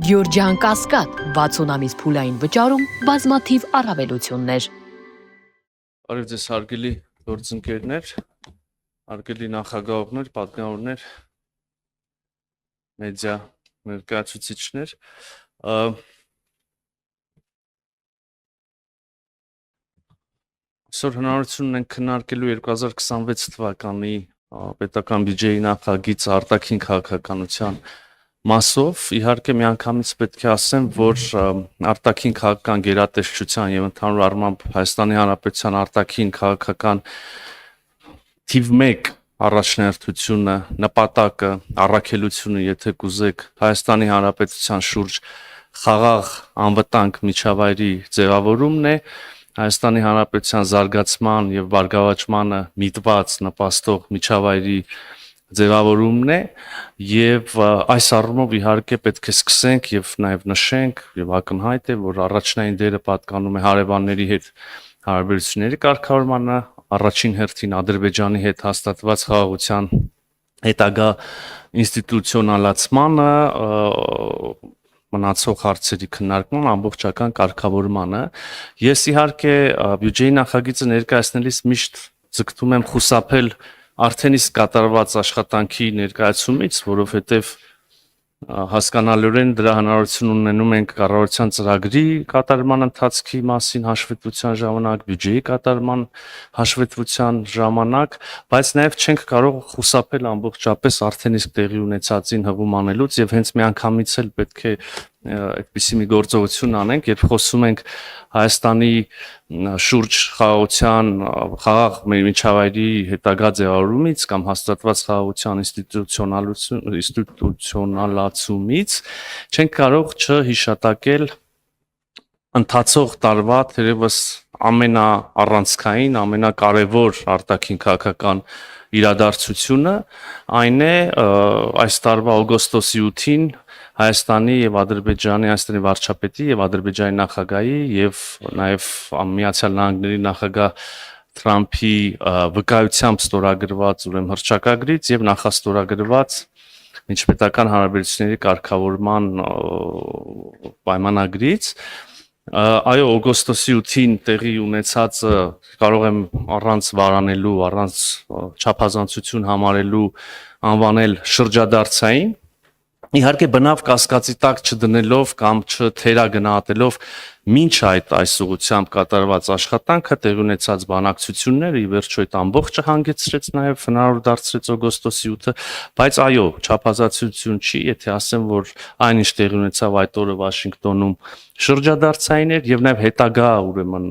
Գյորջյան Կասկադ 60 ամիս փուլային վճարում բազմաթիվ առավելություններ։ Արև ձեզ հարգելի գործընկերներ, հարգելի նախագահողներ, պատգամավորներ, մեդիա ներկայացուցիչներ, այսօր հնարավորություն ունենք քննարկելու 2026 թվականի պետական բյուջեի նախագիծ արտաքին քաղաքականության մասով, իհարկե միանգամից պետք է ասեմ, որ արտաքին քաղաքական գերատեսչության եւ ընդհանուր առմամբ Հայաստանի Հանրապետության արտաքին քաղաքական թիվ 1 առաջնահերթությունը, նպատակը, առաքելությունը, եթե կուզեք, Հայաստանի Հանրապետության շուրջ խաղաղ անվտանգ միջավայրի ձևավորումն է, Հայաստանի Հանրապետության զարգացման եւ բարգավաճմանը միտված նպաստող միջավայրի ձևավորումն է եւ այս առումով իհարկե պետք է սկսենք եւ նաեւ նշենք եւ ակնհայտ է, որ առաջնային դերը պատկանում է հարևանների հետ հարաբերությունների կարգավորմանը, առաջին հերթին Ադրբեջանի հետ հաստատված խաղաղության հետագա ինստիտուցիոնալացմանը, մնացող հարցերի քննարկման ամբողջական կարգավորմանը։ Ես իհարկե բյուջեի նախագիծը ներկայացնելիս միշտ ձգտում եմ խուսափել արդեն իսկ կատարված աշխատանքի ներկայացումից, որովհետև հասկանալիորեն դրա հնարավորություն ունենում ենք կառավարության ծրագրի կատարման ընթացքի մասին հաշվետվության ժամանակ, բյուջեի կատարման հաշվետվության ժամանակ, բայց նաև չենք կարող խուսափել ամբողջապես արդեն իսկ տեղի ունեցածին հղում անելուց եւ հենց միանգամից էլ պետք է այդպիսի մի գործողություն անենք, երբ խոսում ենք Հայաստանի շուրջ խաղաղության, խաղաղ միջավայրի հետագա ձևավորումից կամ հաստատված խաղաղության ինստիտուցիոնալացումից, չենք կարող չհիշատակել ընթացող տարվա թերևս ամենաառանցքային, ամենակարևոր արտաքին քաղաքական իրադարձությունը, այն է այս տարվա օգոստոսի 8-ին Հայաստանի եւ Ադրբեջանի, Հայաստանի վարչապետի եւ Ադրբեջանի նախագահի եւ նաեւ Միացյալ Նահանգների նախագահ Թրամփի վկայությամբ ստորագրված ուրեմն հռչակագրից եւ նախաստորագրված միջպետական հարաբերությունների կարգավորման պայմանագրից, այո, օգոստոսի 8-ին տեղի ունեցածը կարող եմ առանց վարանելու, առանց չափազանցություն համարելու անվանել շրջադարձային, իհարկե բնավ կասկածի տակ չդնելով կամ չթերագնահատելով մինչ այս ուղղությամբ կատարված աշխատանքը տեղի ունեցած բանակցությունները ի վերջո այդ ամբողջը հանգեցրեց նաև հնարավոր դարձրեց օգոստոսի 8-ը, բայց այո, չափազանցություն չի, եթե ասեմ, որ այնինչ տեղի ունեցավ այդ օրը Վաշինգտոնում շրջադարձային էր եւ նաև հետագա ուրեմն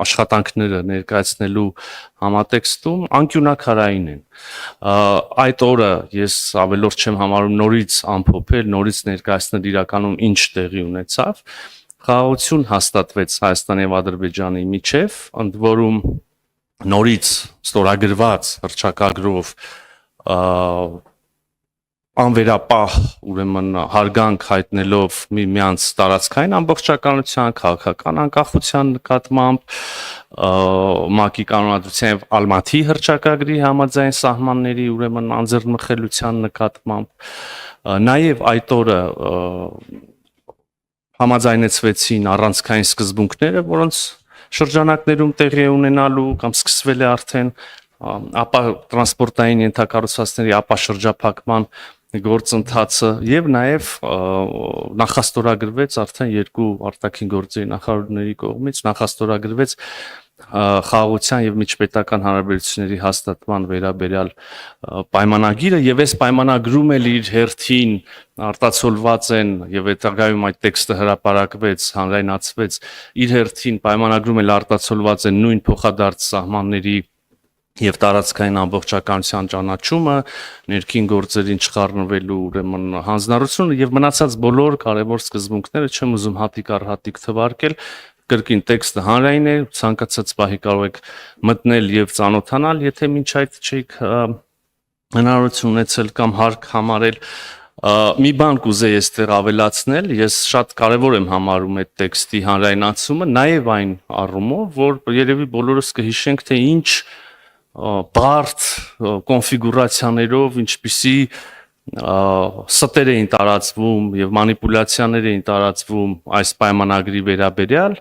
աշխատանքները ներկայացնելու համատեքստում անկյունակարային են։ Այդ օրը ես ավելորդ չեմ համարում նորից ամփոփել, նորից ներկայացնել իրականում ինչ տեղի ունեցավ։ Խաղաղություն հաստատվեց Հայաստանի եւ Ադրբեջանի միջև, ընդ որում նորից ստորագրված հռչակագրով անվերապահ ուրեմն հարգանք հայտնելով միմյանց տարածքային ամբողջականության, քաղաքական անկախության նկատմամբ, ՄԱԿ-ի կանոնադրության եւ Ալմատի հռչակագրի համաձայն սահմանների ուրեմն անձեռնմխելիության նկատմամբ, նաեւ այդ օրը համաձայնեցվեցին առանցքային սկզբունքները, որոնց շրջանակներում տեղի է ունենալու կամ սկսվել է արդեն ապա տրանսպորտային ենթակառուցվածքների ապաշրջափակման գործընթացը եւ նաեւ նախաստորագրվեց արդեն երկու արտաքին գործերի նախարարների կողմից նախաստորագրվեց խաղաղության եւ միջպետական հարաբերությունների հաստատման վերաբերյալ պայմանագիրը եւ այս պայմանագրում էլ իր հերթին արտացոլված են եւ հետագայում այդ տեքստը հրապարակվեց, հանրայնացվեց, իր հերթին պայմանագրում էլ արտացոլված են նույն փոխադարձ սահմանների եւ տարածքային ամբողջականության ճանաչումը, ներքին գործերին չխառնվելու ուրեմն հանձնառությունը եւ մնացած բոլոր կարևոր սկզբունքները չեմ ուզում հատիկ առ հատիկ թվարկել, կրկին տեքստը հանրային է, ցանկացած պահի կարող եք մտնել եւ ծանոթանալ, եթե մինչ այդ չեք հնարավորություն ունեցել կամ հարկ համարել։ Մի բան կուզեի այստեղ ավելացնել, ես շատ կարևոր եմ համարում այդ տեքստի հանրայնացումը, նաեւ այն առումով, որ երևի բոլորս կհիշենք, թե ինչ բարդ կոնֆիգուրացիաներով, ինչպիսի ստեր էին տարածվում եւ մանիպուլյացիաներ էին տարածվում այս պայմանագրի վերաբերյալ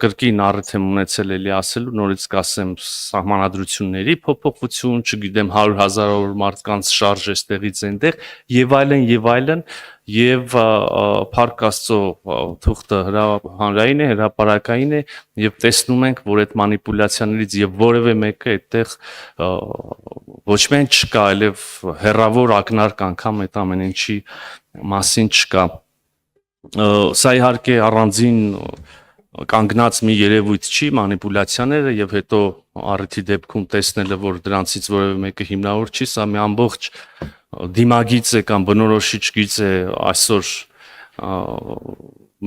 կրկին առիթ եմ ունեցել էլի ասելու նորից կասեմ սահմանադրությունների փոփոխություն, չգիտեմ 100,000-ավոր մարդկանց շարժ էստեղից այնտեղ եւ այլն եւ Փառք Աստծո թուղթը հանրային է, հրապարակային է եւ տեսնում ենք, որ այդ մանիպուլյացիաներից եւ որևէ մեկը այդտեղ ոչ միայն չկա, այլև հերավոր ակնարկ անգամ այդ ամեն ինչի մասին չկա։ Սա իհարկե առանձին կանգնած մի երևույթ չի մանիպուլյացիաները եւ հետո առիթի դեպքում տեսնելը, որ դրանցից որևէ մեկը հիմնավոր չի, սա մի ամբողջ դիմագիծ է կամ բնորոշիչ գիծ է այսօր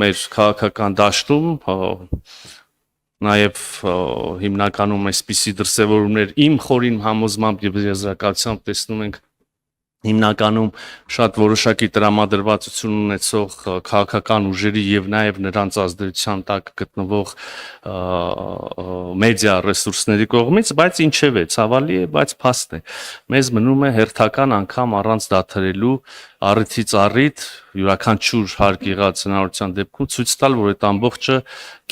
մեր քաղաքական դաշտում նաև հիմնականում այսպիսի դրսևորումներ իմ խորին համոզմամբ եւ եզրակացությամբ տեսնում ենք հիմնականում շատ որոշակի տրամադրվածություն ունեցող քաղաքական ուժերի եւ նաեւ նրանց ազդեցության տակ գտնվող մեդիա ռեսուրսների կողմից, բայց ինչևէ ցավալի է, բայց փաստ է։ Մեզ մնում է հերթական անգամ առանց դադարելու առիթից առիթ յուրաքանչյուր հարկ եղած հնարավորության դեպքում ցույց տալ, որ այդ ամբողջը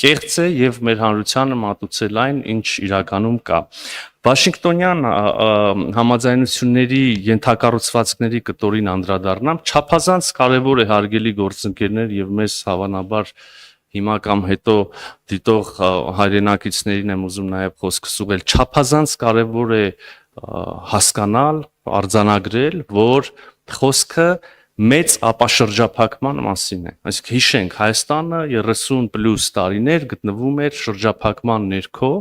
կեղծ է եւ մեր հանրությանը մատուցել այն, ինչ իրականում կա։ Վաշինգտոնյան համաձայնությունների ենթակառուցվածքների կտորին անդրադառնամ, չափազանց կարևոր է հարգելի գործընկերներ եւ մեզ հավանաբար հիմա կամ հետո դիտող հայրենակիցներին եմ ուզում նաեւ խոսքս ուղղել, չափազանց կարևոր է հասկանալ, արձանագրել, որ խոսքը մեծ ապաշրջափակման մասին է։ Այսինքն հիշենք, Հայաստանը 30+ տարիներ գտնվում էր շրջափակման ներքո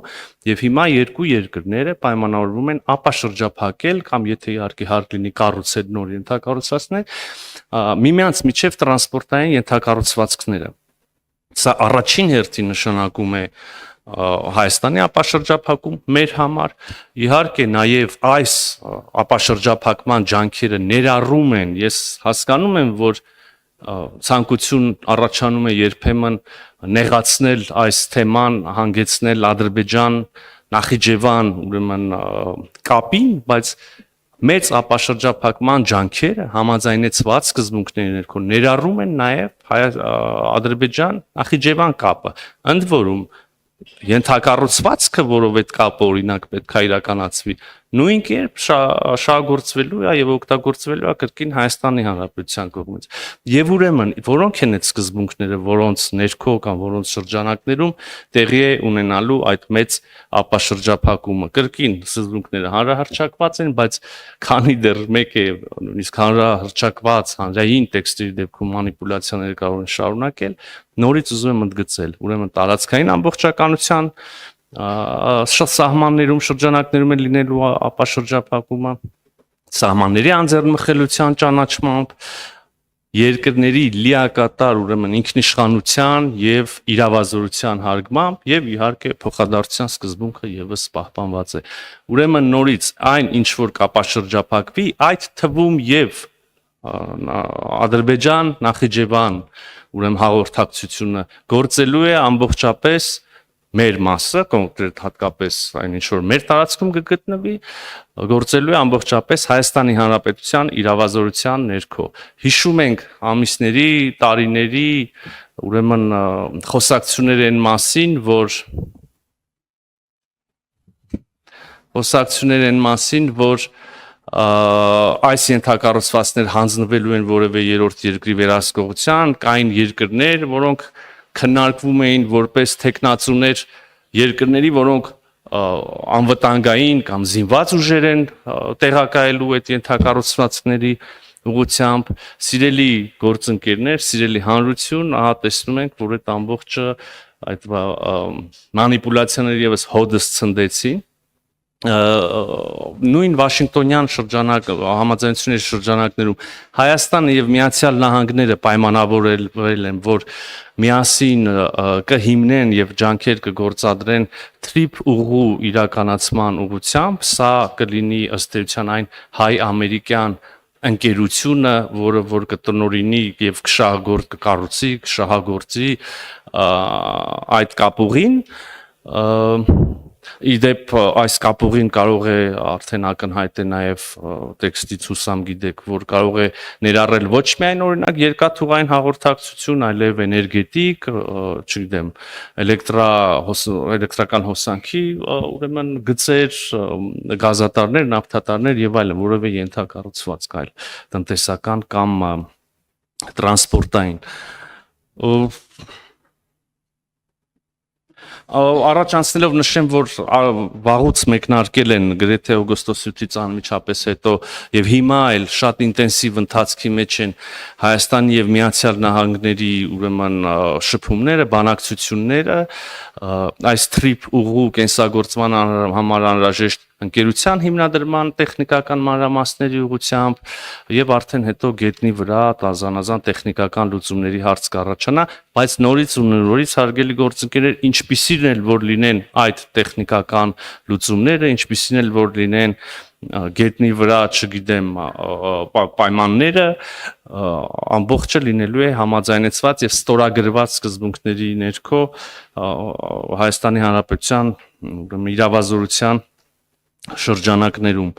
եւ հիմա երկու երկրները պայմանավորվում են ապաշրջափակել կամ եթե իհարկե հարկ լինի կառուցել նոր ենթակառուցվածքներ, միմյանց միջև տրանսպորտային ենթակառուցվածքները։ Սա առաջին հերթին նշանակում է Հայաստանի ապաշրջափակում մեր համար, իհարկե նաև այս ապաշրջափակման ջանքերը ներառում են, ես հասկանում եմ, որ ցանկություն առաջանում է երբեմն նեղացնել այս թեման, հանգեցնել Ադրբեջան, Նախիջևան, ուրեմն կապին, բայց մեծ ապաշրջափակման ջանքերը համաձայնեցված սկզբունքների ներքո ներառում են նաև Ադրբեջան, Նախիջևան կապը, ընդ որում ենթակառուցվածքը, որով այդ կապը օրինակ պետք է իրականացվի, նույն կերպ շահագործվելու է եւ օգտագործվելու է կրկին Հայաստանի Հանրապետության կողմից։ Եվ ուրեմն, որոնք են այդ սկզբունքները, որոնց ներքո կամ որոնց շրջանակներում տեղի է ունենալու այդ մեծ ապաշրջափակումը։ Կրկին սկզբունքները հանրահռչակված են, բայց քանի դեռ մեկ է նույնիսկ հանրահռչակված հանրային տեքստերի դեպքում մանիպուլյացիաները կարող են շարունակել, նորից ուզում եմ ընդգծել, ուրեմն տարածքային ամբողջականության սահմաններում շրջանակներում է լինելու ապաշրջափակումը, սահմանների անձեռնմխելիության ճանաչմամբ, երկրների լիակատար ուրեմն ինքնիշխանության եւ իրավազորության հարգմամբ եւ իհարկե փոխադարձության սկզբունքը եւս պահպանված է։ Ուրեմն նորից այն ինչ որ կապաշրջափակվի, այդ թվում եւ Ադրբեջան, Նախիջևան, ուրեմն հաղորդակցությունը գործելու է ամբողջապես մեր մասը, կոնկրետ հատկապես այն ինչ որ մեր տարածքում կգտնվի, գործելու է ամբողջապես Հայաստանի Հանրապետության իրավազորության ներքո։ Հիշում ենք ամիսների, տարիների, ուրեմն խոսակցություններ են մասին, որ այս ենթակառուցվածքներ հանձնվելու են որևէ երրորդ երկրի վերահսկողության, կային երկրներ, որոնք քննարկվում էին որպես տեխնացուներ երկրների, որոնք անվտանգային կամ զինված ուժեր են տեղակայելու այդ ենթակառուցվածքների ուղղությամբ, սիրելի գործընկերներ, սիրելի հանրություն, ահա տեսնում ենք, որ այդ ամբողջը այդ մանիպուլյացիաները եւս հոդս ցնդեցին։ Նույն Վաշինգտոնյան համաձայնությունների շրջանակներում Հայաստանը եւ Միացյալ Նահանգները պայմանավորել են, որ միասին կհիմնեն եւ ջանքեր կգործադրեն թրիփ ուղու իրականացման ուղղությամբ, սա կլինի ըստ էության այն հայ-ամերիկյան ընկերությունը, որը որ կտնօրինի եւ կշահագործի այդ կապուղին, Իդեպ այս կապուղին կարող է արդեն ակնհայտ է նաև տեքստից հուսամ գիտեք, որ կարող է ներառել ոչ միայն օրինակ երկաթուղային հաղորդակցություն, այլև էներգետիկ, չգիտեմ, էլեկտրական հոսանքի, ուրեմն գծեր, գազատարներ, նավթատարներ եւ այլն, որևէ ենթակառուցվածք այլ տնտեսական կամ տրանսպորտային Առաջ անցնելով նշեմ, որ վաղուց մեկնարկել են գրեթե օգոստոս 7-ից անմիջապես հետո եւ հիմա էլ շատ ինտենսիվ ընթացքի մեջ են Հայաստանի եւ Միացյալ Նահանգների ուրեմն շփումները, բանակցությունները, այս TRIP ուղու կենսագործման համար անհրաժեշտ ընկերության հիմնադրման տեխնիկական մանրամասների ուղղությամբ եւ արդեն հետո գետնի վրա տազանազան տեխնիկական լուծումների հարց կառաջանա, բայց նորից ու նորից հարգելի գործընկերներ, ինչպիսին էլ որ լինեն այդ տեխնիկական լուծումները, ինչպիսին էլ որ լինեն գետնի վրա, չգիտեմ, պայմանները, ամբողջը լինելու է համաձայնեցված եւ ստորագրված սկզբունքների ներքո Հայաստանի Հանրապետության իրավազորության շրջանակներում